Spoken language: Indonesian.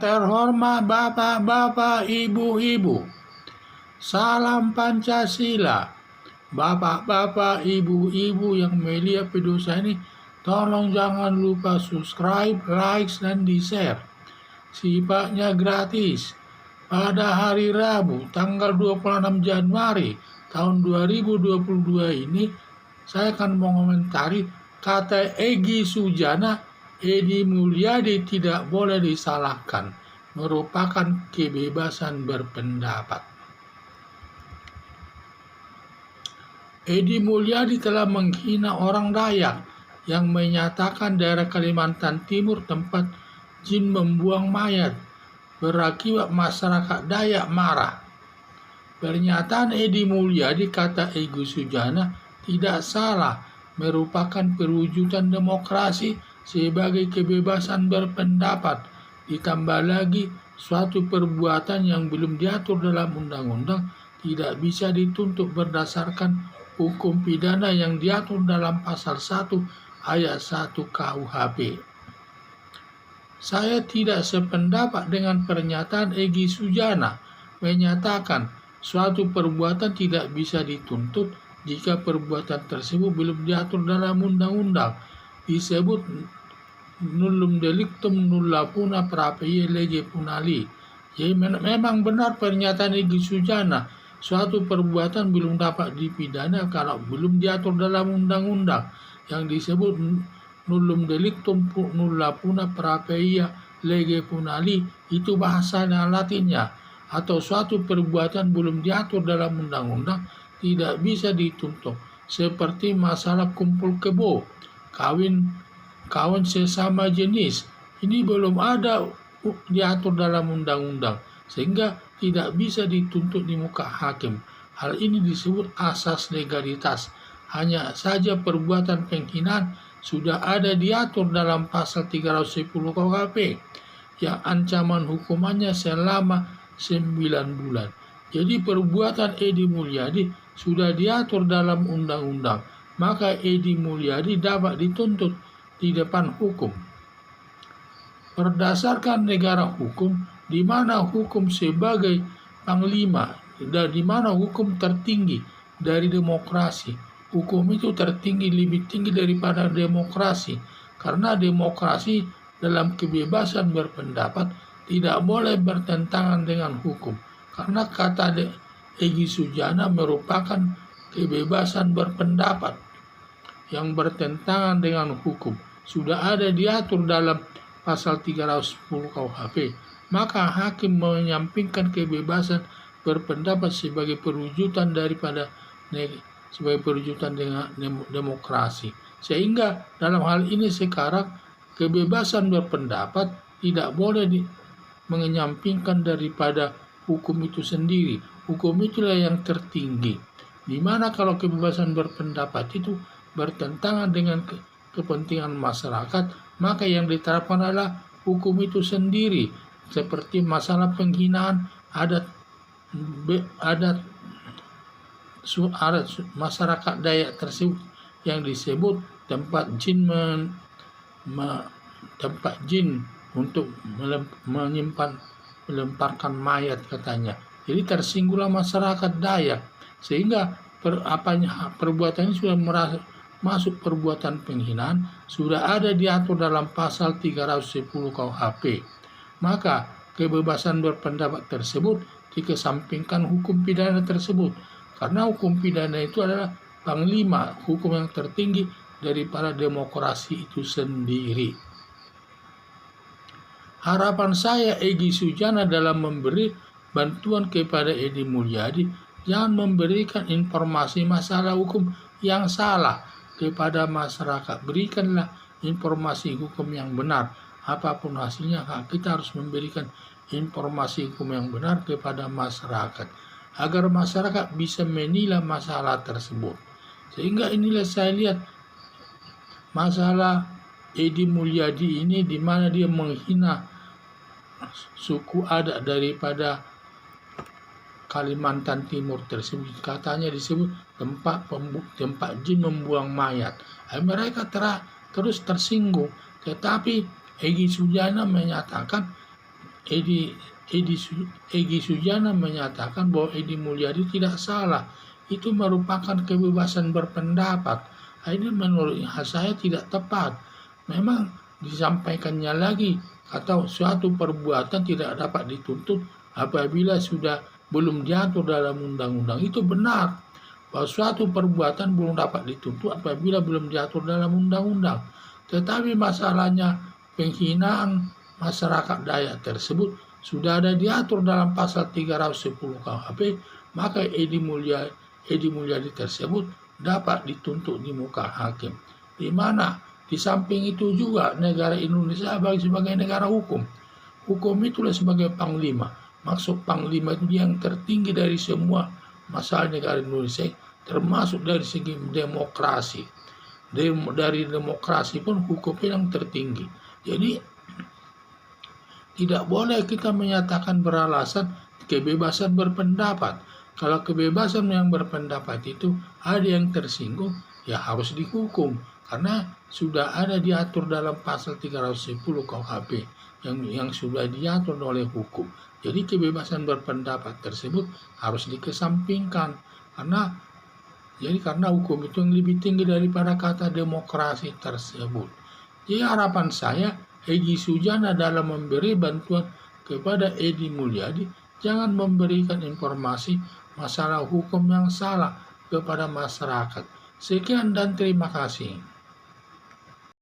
terhormat bapak-bapak, ibu-ibu, salam Pancasila. Bapak-bapak, ibu-ibu yang melihat video saya ini, tolong jangan lupa subscribe, like, dan di-share. Sifatnya gratis. Pada hari Rabu, tanggal 26 Januari tahun 2022 ini, saya akan mengomentari kata Egy Sujana, Edi Mulyadi tidak boleh disalahkan, merupakan kebebasan berpendapat. Edi Mulyadi telah menghina orang Dayak yang menyatakan daerah Kalimantan Timur tempat jin membuang mayat, berakibat masyarakat Dayak marah. Pernyataan Edi Mulyadi, kata Egy Sujana, tidak salah, merupakan perwujudan demokrasi sebagai kebebasan berpendapat, ditambah lagi suatu perbuatan yang belum diatur dalam undang-undang tidak bisa dituntut berdasarkan hukum pidana yang diatur dalam pasal 1 ayat 1 KUHP. Saya tidak sependapat dengan pernyataan Egy Sujana menyatakan suatu perbuatan tidak bisa dituntut jika perbuatan tersebut belum diatur dalam undang-undang. Disebut nullum delictum nulla puna prapeie lege punali. Jadi memang benar pernyataan Egy Sujana, suatu perbuatan belum dapat dipidana kalau belum diatur dalam undang-undang yang disebut nullum delictum nulla puna prapeia lege punali, itu bahasanya Latinnya, atau suatu perbuatan belum diatur dalam undang-undang tidak bisa dituntut, seperti masalah kumpul kebo, kawin sesama jenis, ini belum ada diatur dalam undang-undang sehingga tidak bisa dituntut di muka hakim. Hal ini disebut asas legalitas. Hanya saja perbuatan penghinaan sudah ada diatur dalam pasal 310 KUHP yang ancaman hukumannya selama 9 bulan. Jadi perbuatan Edi Mulyadi sudah diatur dalam undang-undang, maka Edi Mulyadi dapat dituntut di depan hukum. Berdasarkan negara hukum, di mana hukum sebagai panglima dan di mana hukum tertinggi dari demokrasi. Hukum itu tertinggi, lebih tinggi daripada demokrasi, karena demokrasi dalam kebebasan berpendapat tidak boleh bertentangan dengan hukum, karena kata Egy Sujana merupakan kebebasan berpendapat yang bertentangan dengan hukum. Sudah ada diatur dalam pasal 310 KUHP. Maka hakim menyampingkan kebebasan berpendapat sebagai perwujudan daripada dengan demokrasi. Sehingga dalam hal ini sekarang kebebasan berpendapat tidak boleh menyampingkan daripada hukum itu sendiri. Hukum itulah yang tertinggi. Dimana kalau kebebasan berpendapat itu bertentangan dengan kepentingan masyarakat, maka yang diterapkan adalah hukum itu sendiri. Seperti masalah penghinaan adat masyarakat Dayak tersebut yang disebut tempat jin untuk melemparkan mayat katanya. Jadi tersinggunglah masyarakat Dayak, sehingga perbuatan ini sudah masuk perbuatan penghinaan, sudah ada diatur dalam pasal 310 KUHP. Maka kebebasan berpendapat tersebut dikesampingkan hukum pidana tersebut, karena hukum pidana itu adalah panglima, hukum yang tertinggi daripada demokrasi itu sendiri. Harapan saya Egy Sujana dalam memberi bantuan kepada Edi Mulyadi, jangan memberikan informasi masalah hukum yang salah kepada masyarakat. Berikanlah informasi hukum yang benar. Apapun hasilnya, kita harus memberikan informasi hukum yang benar kepada masyarakat, agar masyarakat bisa menilai masalah tersebut. Sehingga inilah saya lihat masalah Edi Mulyadi ini, di mana dia menghina suku adat daripada Kalimantan Timur tersebut. Katanya disebut tempat jin membuang mayat. Mereka terus tersinggung. Tetapi Egy Sujana menyatakan Edi, Egy Sujana menyatakan bahwa Edi Mulyadi tidak salah. Itu merupakan kebebasan berpendapat. Ini menurut saya tidak tepat. Memang disampaikannya lagi atau suatu perbuatan tidak dapat dituntut apabila sudah belum diatur dalam undang-undang. Itu benar bahwa suatu perbuatan belum dapat dituntut apabila belum diatur dalam undang-undang. Tetapi masalahnya penghinaan masyarakat Dayak tersebut sudah ada diatur dalam pasal 310 KUHP, maka Edi Mulyadi tersebut dapat dituntut di muka hakim. Di mana di samping itu juga negara Indonesia sebagai negara hukum. Hukum itulah sebagai panglima. Maksud panglima itu yang tertinggi dari semua masalah negara Indonesia, termasuk dari segi demokrasi. Dari demokrasi pun hukum yang tertinggi. Jadi tidak boleh kita menyatakan beralasan kebebasan berpendapat. Kalau kebebasan yang berpendapat itu ada yang tersinggung, ya harus dihukum. Karena sudah ada diatur dalam pasal 310 KUHP yang sudah diatur oleh hukum. Jadi kebebasan berpendapat tersebut harus dikesampingkan. Karena hukum itu yang lebih tinggi daripada kata demokrasi tersebut. Jadi harapan saya, Egy Sujana dalam memberi bantuan kepada Edi Mulyadi jangan memberikan informasi masalah hukum yang salah kepada masyarakat. Sekian dan terima kasih.